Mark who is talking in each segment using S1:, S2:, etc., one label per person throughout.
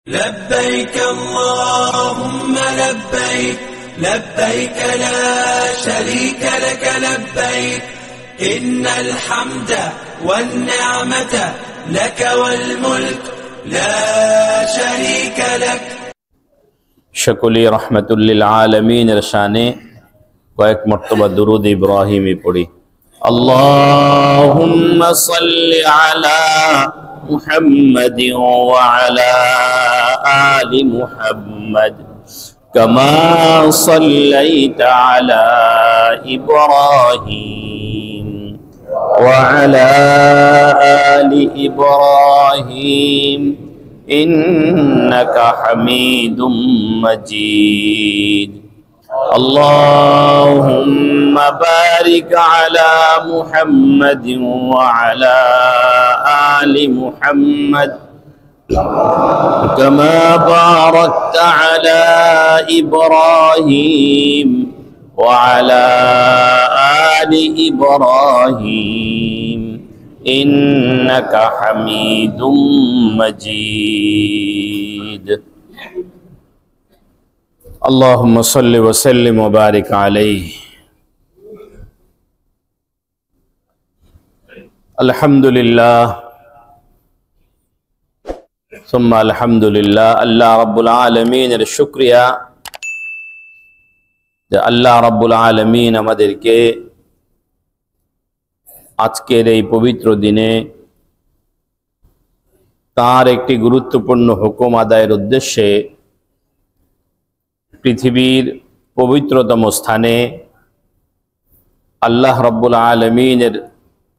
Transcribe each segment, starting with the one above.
S1: لبيك اللهم لبيك لبيك لا شريك لك لبيك إن الحمد والنعمة لك والملك لا شريك لك
S2: شكلي رحمة للعالمين رشانه কয়েক মর্তবা দুরূদ ইব্রাহিমী পড়ি اللهم صل على محمد وعلى آل محمد كما صليت على إبراهيم وعلى آل إبراهيم إنك حميد مجيد اللهم بارك على محمد وعلى آل محمد كما باركت على إبراهيم وعلى آل إبراهيم إنك حميد مجيد اللهم صل وسلم وبارك عليه الحمد لله ثم الحمد لله আল্লাহ রাব্বুল আলামিনের শুকরিয়া যে আল্লাহ রাব্বুল আলামিন আমাদেরকে আজকের এই পবিত্র দিনে তার একটি গুরুত্বপূর্ণ হুকুম আদায়ের উদ্দেশ্যে পৃথিবীর পবিত্রতম স্থানে আল্লাহ রাব্বুল আলামিনের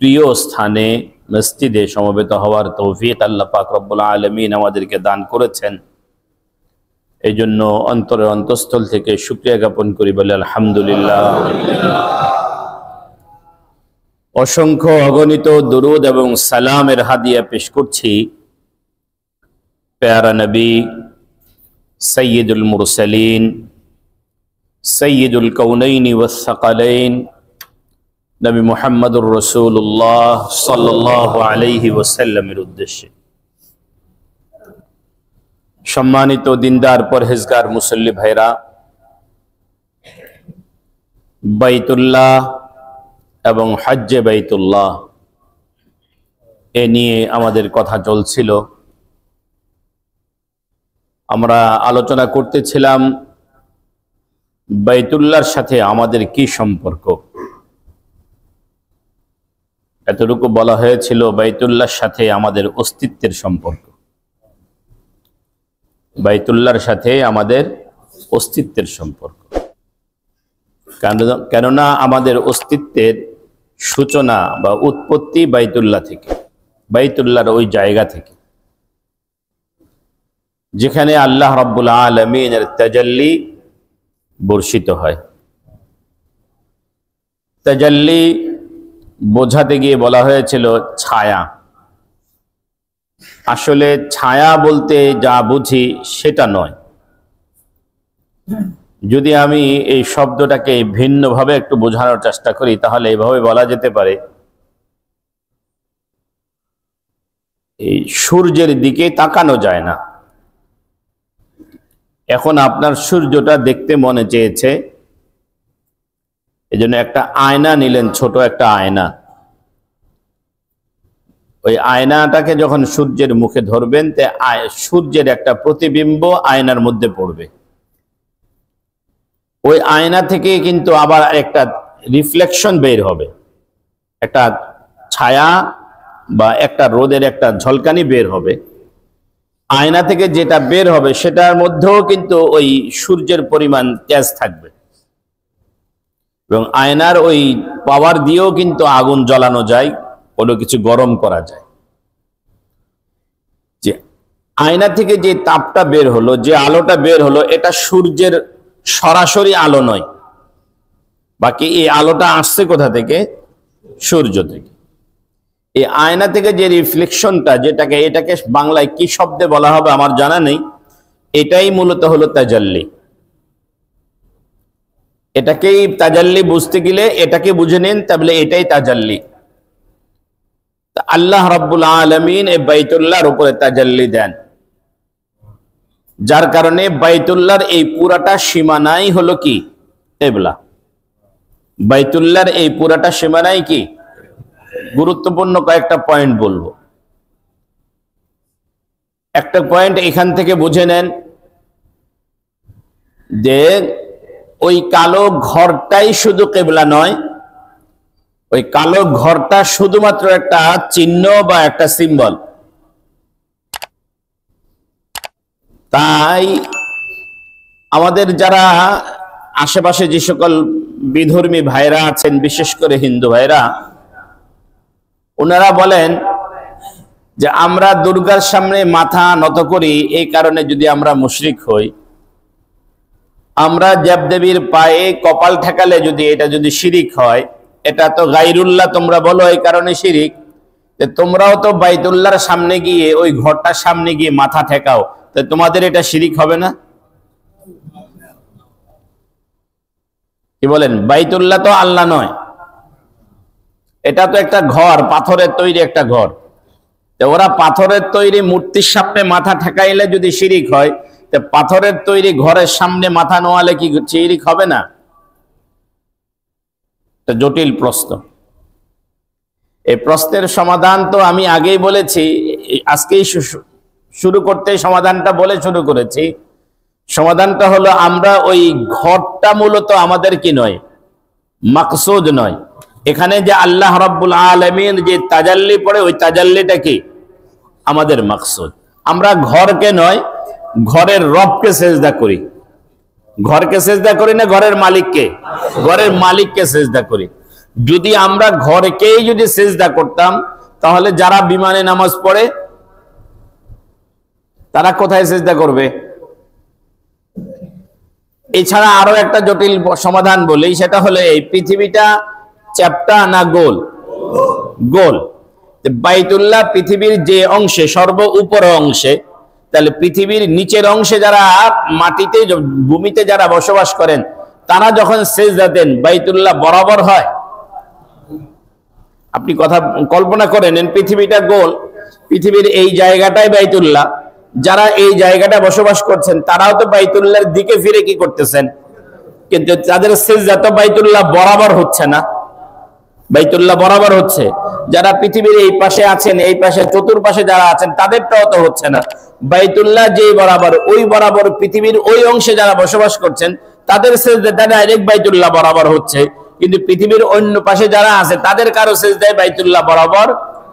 S2: প্রিয় স্থানে মসজিদে সমবেত হওয়ার তৌফিক আল্লাহ পাক রব্বুল আলামিন আমাদেরকে দান করেছেন। এই জন্য অন্তরের অন্তঃস্থল থেকে শুকরিয়া জ্ঞাপন করি, বলে আলহামদুলিল্লাহ। অসংখ্য অগণিত দুরূদ এবং সালামের হাদিয়া পেশ করছি প্যারা নবী সৈয়দুল মুরসালিন সৈয়দুল কৌনাইন ওয়াস সাকালাইন নবী মুহাম্মদুর রাসূলুল্লাহ সাল্লাল্লাহু আলাইহি ওয়াসাল্লামের উদ্দেশ্যে। সম্মানিত দিনদার পরহেজগার মুসল্লি ভাইরা, বাইতুল্লাহ এবং হজ্জে বাইতুল্লাহ এ নিয়ে আমাদের কথা চলছিল। আমরা আলোচনা করতেছিলাম বাইতুল্লাহর সাথে আমাদের কি সম্পর্ক। এতটুকু বলা হয়েছিল বাইতুল্লাহর সাথে আমাদের অস্তিত্বের সম্পর্ক, বাইতুল্লাহর সাথে আমাদের অস্তিত্বের সম্পর্ক। কেননা আমাদের অস্তিত্বের সূচনা বা উৎপত্তি বাইতুল্লাহ থেকে, বাইতুল্লাহর ওই জায়গা থেকে যেখানে আল্লাহ রাব্বুল আলামিনের তাজাল্লি বর্ষিত হয়। তাজাল্লি বোঝাতে গিয়ে বলা হয়েছিল ছায়া। আসলে ছায়া বলতে যা বুঝি সেটা নয়। যদি আমি এই শব্দটাকে ভিন্নভাবে একটু বোঝানোর চেষ্টা করি তাহলে এইভাবে বলা যেতে পারে, এই সূর্যের দিকে তাকানো যায় না। এখন আপনার সূর্যটা দেখতে মনে চেয়েছে, এজন্য একটা আয়না নিলেন, ছোট একটা আয়না। ওই আয়নাটাকে যখন সূর্যের মুখে ধরবেন তে সূর্যের একটা প্রতিবিম্ব আয়নার মধ্যে পড়বে। ওই আয়না থেকে কিন্তু আবার একটা রিফ্লেকশন বের হবে, একটা ছায়া বা একটা রোদের একটা ঝলকানি বের হবে। আয়না থেকে যেটা বের হবে সেটার মধ্যেও কিন্তু ওই সূর্যের পরিমাণ তেজ থাকবে এবং আয়নার ওই পাওয়ার দিয়েও কিন্তু আগুন জ্বালানো যায়, কোনো কিছু গরম করা যায়। যে আয়না থেকে যে তাপটা বের হলো, যে আলোটা বের হলো, এটা সূর্যের সরাসরি আলো নয়। বাকি এই আলোটা আসছে কোথা থেকে? সূর্য থেকে। এই আয়না থেকে যে রিফ্লেকশনটা, এটাকে বাংলায় কি শব্দে বলা হবে আমার জানা নেই, এটাই মূলত হলো তাজাল্লি। এটাকেই তাজাল্লি বুঝতে গেলে এটাকে বুঝে নেন, তাহলে এটাই তাজাল্লি। আল্লাহ রাব্বুল আলামিন এই বাইতুল্লাহর উপরে তাজাল্লি দেন। যার কারণে বাইতুল্লাহর এই পুরাটা সীমানাই হলো কি কিবলা। বাইতুল্লাহর এই পুরাটা সীমানাই কি গুরুত্বপূর্ণ কয়েকটা পয়েন্ট বলবো। একটা পয়েন্ট এখান থেকে বুঝে নেন যে ওই কালো ঘরটাই শুধু কিবলা নয়, ওই কালো ঘরটা শুধুমাত্র একটা চিহ্ন বা একটা সিম্বল। তাই আমাদের যারা আশেপাশে যে সকল বিধর্মী ভাইরা আছেন, বিশেষ করে হিন্দু ভাইরা, ওনারা বলেন যে আমরা দুর্গার সামনে মাথা নত করি এই কারণে যদি আমরা মুশরিক হই, আমরা দেবদেবীর পায়ে কপাল ঠেকালে যদি এটা যদি শিরিক হয়, এটা তো গায়রুল্লাহ তোমরা বলো এই কারণে শিরিক, তোমরাও তো বাইতুল্লাহর সামনে গিয়ে ওই ঘরটার সামনে গিয়ে মাথা ঠেকাও, তো তোমাদের এটা শিরিক হবে না? কি বলেন? বাইতুল্লাহ তো আল্লাহ নয়, এটা তো একটা ঘর, পাথরের তৈরি একটা ঘর। তো ওরা পাথরের তৈরি মূর্তির সামনে মাথা ঠেকাইলে যদি শিরিক হয়, তো পাথরের তৈরি ঘরের সামনে মাথা নোয়ালে কি শিরিক হবে না? জটিল প্রশ্ন। এই প্রশ্নের সমাধান তো আমি আগেই বলেছি, আজকেই শুরু করতে সমাধানটা বলে শুরু করেছি। সমাধানটা হলো আমরা ওই ঘরটা মূলত আমাদের কি নয়, মাকসুদ নয়। এখানে যে আল্লাহ রাব্বুল আলামিন যে তাজাল্লি পড়ে, ওই তাজাল্লিটা কি আমাদের মাকসুদ। আমরা ঘরকে নয়, ঘরের রবকে সেজদা করি। ঘরকে সেজদা করি না ঘরের মালিককে? ঘরের মালিককে সেজদা করি। যদি আমরা ঘরকেই যদি সেজদা করতাম, তাহলে যারা বিমানে নামাজ পড়ে তারা কোথায় সেজদা করবে? এছাড়া আরো একটা জটিল সমাধান বলি, সেটা হলো এই পৃথিবীটা চ্যাপ্টা না গোল? গোল। বাইতুল্লাহ পৃথিবীর যে অংশে, সর্ব উপর অংশে, তাহলে পৃথিবীর নিচের অংশে যারা মাটিতে ভূমিতে যারা বসবাস করেন, তারা যখন সেজদা দেন বাইতুল্লাহ বরাবর হয়? আপনি কথা কল্পনা করে নেন, পৃথিবীটা গোল, পৃথিবীর এই জায়গাটাই বাইতুল্লাহ, যারা এই জায়গাটা বসবাস করছেন তারাও তো বাইতুল্লাহর দিকে ফিরে কি করতেছেন, কিন্তু তাদের সিজদা তো বাইতুল্লাহ বরাবর হচ্ছে না। বাইতুল্লাহ বরাবর হচ্ছে, যারা পৃথিবীর এই পাশে আছেন, এই পাশে চতুর্পাশে যারা আছেন তাদেরটাও তো হচ্ছে না। বাইতুল্লাহ যেই বরাবর, ওই বরাবর পৃথিবীর ওই অংশে যারা বসবাস করছেন তাদের সিজদা ডাইরেক্ট বাইতুল্লাহ বরাবর হচ্ছে, কিন্তু পৃথিবীর অন্য পাশে যারা আছে তাদের কারো সিজদায় বাইতুল্লাহ বরাবর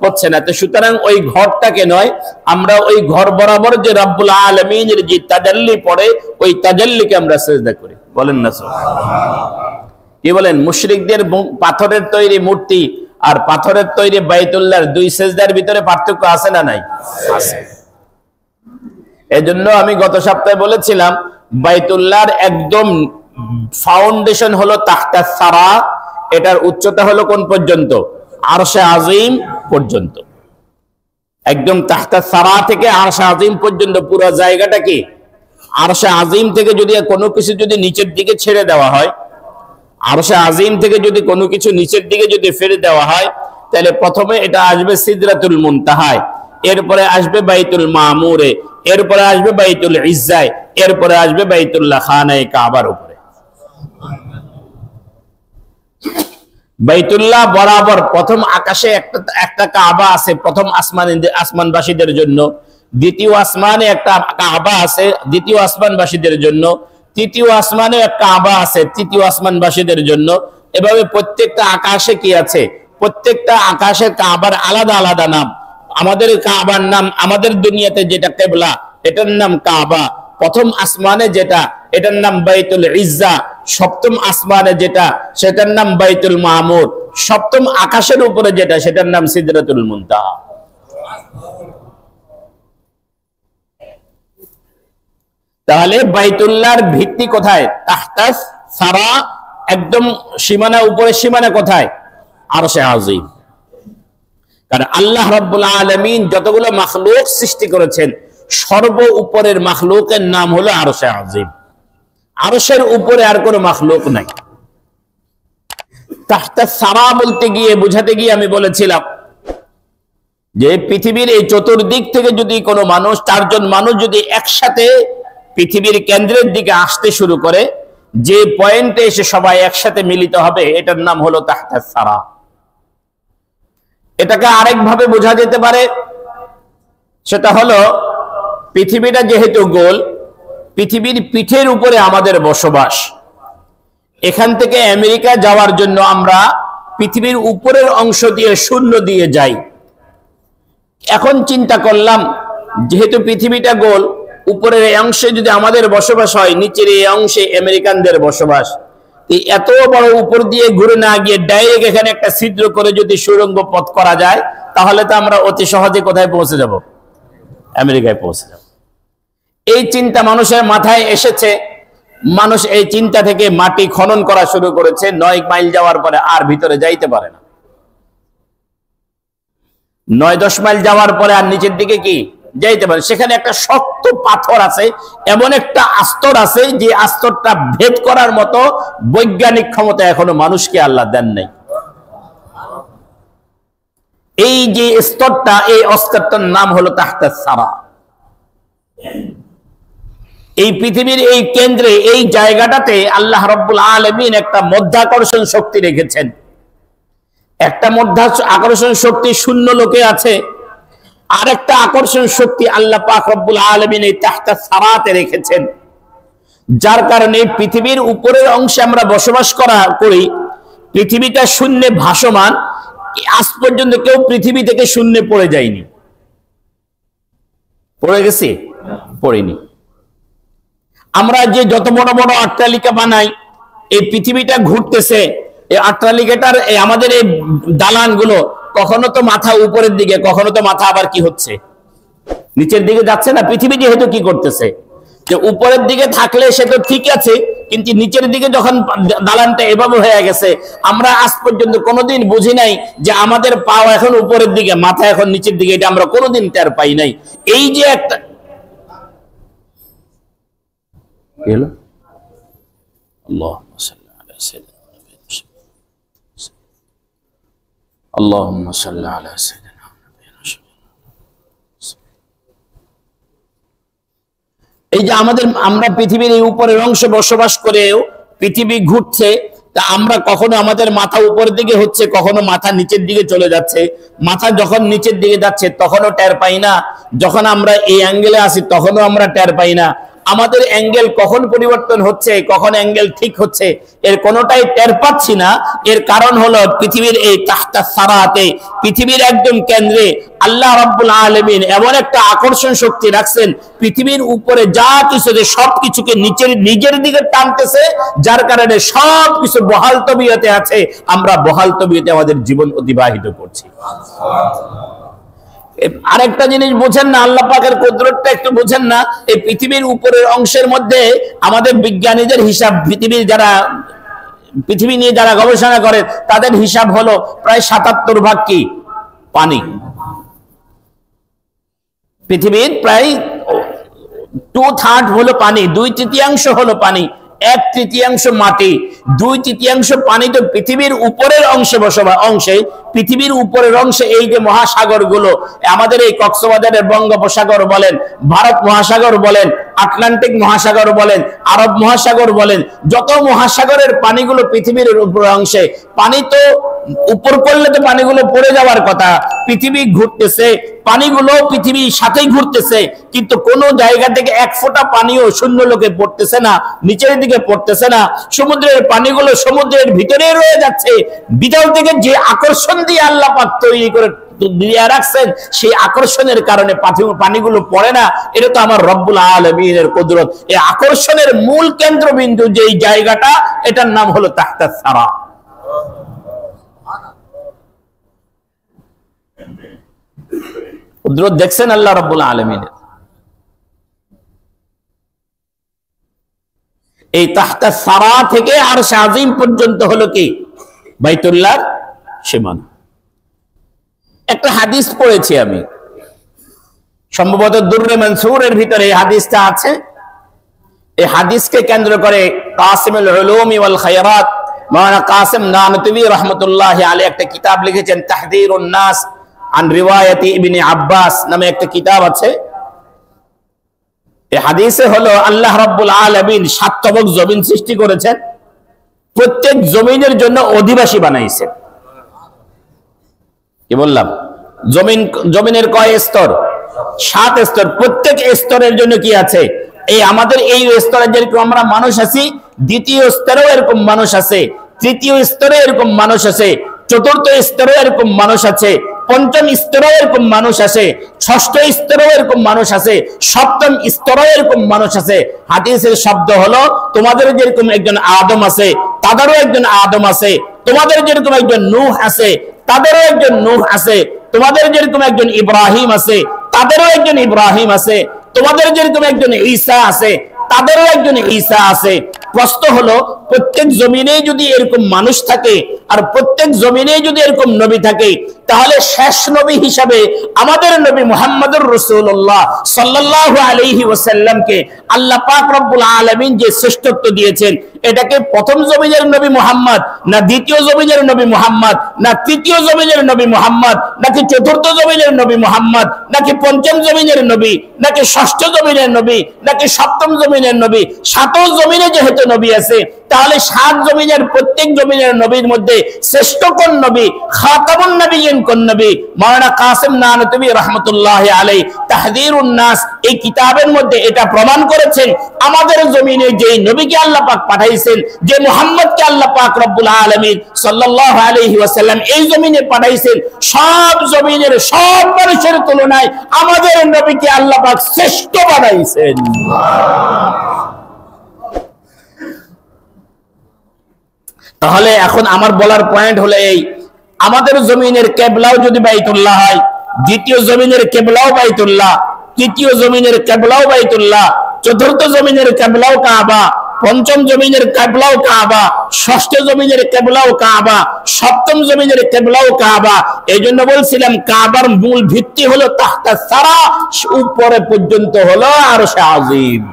S2: হচ্ছে না। তো সুতরাং ওই ঘরটাকে নয়, আমরা ওই ঘর বরাবর যে রব্বুল আলামিনের যে তাজাল্লি পড়ে, ওই তাজাল্লিকে আমরা সিজদা করি। বলেন না সুবহানাল্লাহ? কি বলেন? মুশরিকদের পাথরের তৈরি মূর্তি আর পাথরের তৈরি বাইতুল্লাহর দুই সিজদার ভিতরে পার্থক্য আছে না নাই? আছে। এজন্য আমি গত সপ্তাহে বলেছিলাম, বাইতুল্লাহর একদম ফাউন্ডেশন হলো তাহতা সারা, এটার উচ্চতা হলো কোন পর্যন্ত? আরশে আজিম পর্যন্ত। একদম তাহতা সারা থেকে আরশে আজিম পর্যন্ত পুরো জায়গাটা কি? আরশে আজিম থেকে যদি কোনো কিছু যদি নিচের দিকে ছেড়ে দেওয়া হয়, আরশে আজিম থেকে যদি কোনো কিছু নিচের দিকে যদি ফেলে দেওয়া হয়, তাহলে প্রথমে এটা আসবে সিদরাতুল মুনতাহায়, এরপরে আসবে বাইতুল মামুরে, এরপরে আসবে বাইতুল ইজ্জায়, এরপরে আসবে বাইতুল্লাহ খানায়ে কাবার উপরে। বাইতুল্লাহ বরাবর প্রথম আকাশে একটা কাবা আছে প্রথম আসমানবাসীদের জন্য, দ্বিতীয় আসমানে একটা কাবা আছে দ্বিতীয় আসমানবাসীদের জন্য, তৃতীয় আসমানে একটা কাবা আছে তৃতীয় আসমানবাসীদের জন্য। এভাবে প্রত্যেকটা আকাশে কি আছে? প্রত্যেকটা আকাশের কাবার আলাদা আলাদা নাম। আমাদের কাবার নাম, আমাদের দুনিয়াতে যেটা কিবলা, এটার নাম কাবা। প্রথম আসমানে যেটা, এটার নাম বাইতুল ইজ্জা। সপ্তম আসমানে যেটা, সেটার নাম বাইতুল মামুর। সপ্তম আকাশের উপরে যেটা, সেটার নাম সিদরাতুল মুনতাহা। তাহলে বাইতুল্লাহর ভিত্তি কোথায়? তাহতা সারা, একদম সীমানা উপরে। সীমানা কোথায়? আরশে আজিম। কারণ আল্লাহ রাব্বুল আলামিন যতগুলো মাখলুক সৃষ্টি করেছেন, সর্ব উপরের মাখলুকের নাম হলো আরশে আজিম। আরশের উপরে আর কোনো মাখলুক নাই। তাহতা সারা বলতে গিয়ে, বুঝাতে গিয়ে আমি বলেছিলাম যে পৃথিবীর এই চতুর্দিক থেকে যদি কোনো মানুষ, চারজন মানুষ যদি একসাথে পৃথিবীর কেন্দ্রের দিকে আসতে শুরু করে, যে পয়েন্টে এসে সবাই একসাথে মিলিত হবে, এটার নাম হলো তাহতাস সারা। এটাকে আরেকভাবে বোঝা যেতে পারে, সেটা হলো পৃথিবীটা যেহেতু গোল, পৃথিবীর পিঠের উপরে আমাদের বসবাস। এখান থেকে আমেরিকা যাওয়ার জন্য আমরা পৃথিবীর উপরের অংশ দিয়ে শূন্য দিয়ে যাই। এখন চিন্তা করলাম, যেহেতু পৃথিবীটা গোল, উপরের এই অংশে যদি আমাদের বসবাস হয়, নিচের এই অংশে আমেরিকানদের বসবাস, এত বড় উপর দিয়ে ঘুরে না গিয়ে ডাইরেক্ট এখানে একটা ছিদ্র করে যদি সুড়ঙ্গ পথ করা যায়, তাহলে তো আমরা অতি সহজে কোথায় পৌঁছে যাব? আমেরিকায় পৌঁছে যাব। এই চিন্তা মানুষের মাথায় এসেছে। মানুষ এই চিন্তা থেকে মাটি খনন করা শুরু করেছে। 9 মাইল যাওয়ার পরে আর ভিতরে যাইতে পারে না। 9-10 মাইল যাওয়ার পরে আর নিচের দিকে কি যাইতে পারে? সেখানে একটা শক্ত পাথর আছে, এমন একটা আস্তর আছে যে আস্তরটা ভেদ করার মতো বৈজ্ঞানিক ক্ষমতা এখনো মানুষকে আল্লাহ দেন নাই। এই যে স্তরটা, এই স্তরটার নাম হলো তাহতাস সারা। এই পৃথিবীর এই কেন্দ্রে, এই জায়গাটাতে আল্লাহ রাব্বুল আলামিন একটা মধ্যাকর্ষণ শক্তি রেখেছেন। একটা মধ্যাকর্ষণ শক্তি শূন্য লোকে আছে, আর একটা আকর্ষণ শক্তি আল্লাহ পাক রব্বুল আলামিন এই তাহতাস সারাতে রেখেছেন, যার কারণে পৃথিবীর উপরের অংশে আমরা বসবাস করি। পৃথিবীটা শূন্যে ভাসমান। আজ পর্যন্ত কেউ পৃথিবী থেকে শূন্যে পড়ে যায়নি। পড়ে গেছি? পড়িনি। আমরা যে যত বড় বড় অট্টালিকা বানাই, এই পৃথিবীটা ঘুরতেছে, এই অট্টালিকাটার আমাদের এই দালানগুলো কখনো তো মাথা উপরের দিকে, কখনো তো মাথা আবার কি হচ্ছে, নিচের দিকে যাচ্ছে না। পৃথিবী যেহেতু কি করতেছে, যে উপরের দিকে থাকলে সে তো ঠিক আছে, কিন্তু নিচের দিকে যখন দালানটা এভাবে হয়ে গেছে, আমরা আজ পর্যন্ত কোনোদিন বুঝি নাই যে আমাদের পাও এখন উপরের দিকে, মাথা এখন নিচের দিকে। এটা আমরা কোনোদিন টের পাই নাই। এই যে একটা আল্লাহুম্মা সাল্লি আলা সাইয়্যিদিনা এই যে আমরা পৃথিবীর এই উপরের অংশে বসবাস করেও পৃথিবী ঘুরছে, তা আমরা কখনো আমাদের মাথা উপরের দিকে হচ্ছে, কখনো মাথা নিচের দিকে চলে যাচ্ছে। মাথা যখন নিচের দিকে যাচ্ছে তখনও টের পাই না, যখন আমরা এই অ্যাঙ্গেলে আসি তখনও আমরা টের পাই না। আমাদের অ্যাঙ্গেল কখন পরিবর্তন হচ্ছে, কখন অ্যাঙ্গেল ঠিক হচ্ছে, এর কোনোটাই টের পাচ্ছি না। এর কারণ হলো পৃথিবীর এই তাহতাস সারাতে, পৃথিবীর একদম কেন্দ্রে আল্লাহ রাব্বুল আলামিন এমন একটা আকর্ষণ শক্তি রাখছেন, পৃথিবীর উপরে যা কিছু সবকিছুকে নিজের দিকে টানতেছে, যার কারণে সবকিছু বহাল তবিয়তে আছে। আমরা বহাল তবিয়তে আমাদের জীবন অতিবাহিত করছি। আরেকটা জিনিস বোঝেন না, আল্লাহ পাকের কুদরতটা একটু বোঝেন না। এই পৃথিবীর উপরের অংশের মধ্যে আমাদের বিজ্ঞানীদের হিসাব, পৃথিবী নিয়ে যারা গবেষণা করে তাদের হিসাব হলো প্রায় 77 কি পানি। পৃথিবীর প্রায় 2/3 হলো পানি, 2/3 হলো পানি, 1/3 মাটি, 2/3 পানি। তো পৃথিবীর উপরের অংশে পৃথিবীর উপরের অংশে এই যে মহাসাগর গুলো, আমাদের এই কক্সবাজারের বঙ্গোপসাগর বলেন, ভারত মহাসাগর বলেন, আটলান্টিক মহাসাগর বলেন, আরব মহাসাগর বলেন, যত মহাসাগরের পানিগুলো পৃথিবীর উপরের অংশে, পানি তো উপর করলে তো পানিগুলো পড়ে যাওয়ার কথা। পৃথিবী ঘুরতেছে, পানিগুলো পৃথিবীর সাথেই ঘুরতেছে, কিন্তু কোন জায়গা থেকে এক ফোঁটা পানিও শূন্য লোকে পড়তেছে না, নিচের দিকে পড়তেছে না। সমুদ্রের পানিগুলো সমুদ্রের ভিতরে রয়ে যাচ্ছে। ভিতর থেকে যে আকর্ষণ দিয়ে আল্লাহ পাক তৈরি করে দিয়ে রাখছেন, সেই আকর্ষণের কারণে পানিগুলো পড়ে না। এটা তো আমার রব্বুল আলামিনের কুদরত। এই আকর্ষণের মূল কেন্দ্রবিন্দু যে জায়গাটা, এটার নাম হলো তাহতাস সারা। কুদরত দেখছেন আল্লাহ রাব্বুল আলামিনের। এই তাহতাস সারা থেকে আরশ আজিম পর্যন্ত হলো কি বাইতুল্লাহর সীমানা। একটা হাদিস পড়েছি আমি, সম্ভবত দুররে মনসুরের ভিতরে এই হাদিসটা আছে। এই হাদিসকে কেন্দ্র করে কাসিমুল উলুম ওয়াল খায়রাত মাওলানা কাসিম নানতুবি রাহমাতুল্লাহি আলাইহি একটা কিতাব লিখেছেন, তাহযীরুন নাস আন রিওয়ায়াতি ইবনে আব্বাস নামে একটা কিতাব আছে। এই হাদিসে হলো আল্লাহ রাব্বুল আলামিন 7 তবক জমিন সৃষ্টি করেছেন, প্রত্যেক জমিনের জন্য অধিবাসী বানাইছেন। কি বললাম? জমিনের কয় স্তর? 7 স্তর। প্রত্যেক স্তরের জন্য কি আছে? এই আমাদের এই স্তরে যেরকম আমরা মানুষ আছি, দ্বিতীয় স্তরেও এরকম মানুষ আছে, তৃতীয় স্তরে এরকম মানুষ আছে, চতুর্থ স্তরে এরকম মানুষ আছে, পঞ্চম স্তরেও এরকম মানুষ আছে, ষষ্ঠ স্তরেও এরকম মানুষ আছে, সপ্তম স্তরেও এরকম মানুষ আছে। হাদিসের শব্দ হলো, তোমাদের যেরকম একজন আদম আছে, তাদেরও একজন আদম আছে, তোমাদের যেরকম একজন নূহ আছে, তাদেরও একজন নূহ আছে, তোমাদের যেরকম একজন ইব্রাহিম আছে, তাদেরও একজন ইব্রাহিম আছে, তোমাদের যেরকম একজন ঈসা আছে, তাদেরও একজন ঈসা আছে। প্রশ্ন হলো, প্রত্যেক জমিনে যদি এরকম মানুষ থাকে আর প্রত্যেক জমিনে যদি এরকম নবী থাকে, তাহলে শেষ নবী হিসাবে আমাদের নবী মুহাম্মদুর রাসূলুল্লাহ সাল্লাল্লাহু আলাইহি ওয়াসাল্লামকে আল্লাহ পাক রব্বুল আলামিন যে শ্রেষ্ঠত্ব দিয়েছেন, এটাকে প্রথম জমিনের নবী মুহাম্মদ, না দ্বিতীয় জমিনের নবী মুহাম্মদ, না তৃতীয় জমিনের নবী মুহাম্মদ, নাকি চতুর্থ জমিনের নবী মুহাম্মদ, নাকি পঞ্চম জমিনের নবী, নাকি ষষ্ঠ জমিনের নবী, নাকি সপ্তম জমিনের নবী? 7 জমিনে যেহেতু নবী আছে, তাহলে 7 জমিনের প্রত্যেক জমিনের নবীর মধ্যে শ্রেষ্ঠ কোন নবী, খাতামুন নবিয়্যিন কোন নবী? মাওলানা কাসিম নানতুবি রাহমাতুল্লাহি আলাইহি তাহযীরুন নাস এই কিতাবের মধ্যে এটা প্রমাণ করেছেন, আমাদের জমিনে যে নবীকে আল্লাহ পাক পাঠাইছেন, যে মুহাম্মদকে আল্লাহ পাক রব্বুল আলামিন সাল্লাল্লাহু আলাইহি ওয়াসাল্লাম এই জমিনে পাঠাইছেন, সব জমিনের সব মানুষের তুলনায় আমাদের নবীকে আল্লাহ পাক শ্রেষ্ঠ বানাইছেন। তাহলে এখন আমার বলার পয়েন্ট হলো এই, আমাদের জমিনের কিবলাও যদি বাইতুল্লাহ হয়, দ্বিতীয় জমিনের কিবলাও বাইতুল্লাহ, তৃতীয় জমিনের কিবলাও বাইতুল্লাহ, চতুর্থ জমিনের কিবলাও কাবা, পঞ্চম জমিনের কিবলাও কাবা, ষষ্ঠ জমিনের কিবলাও কাবা, সপ্তম জমিনের কিবলাও কাবা। এইজন্য বলছিলাম কাবার মূল ভিত্তি হলো তাহতা সারা, উপরে পর্যন্ত হলো আরশ আজিম।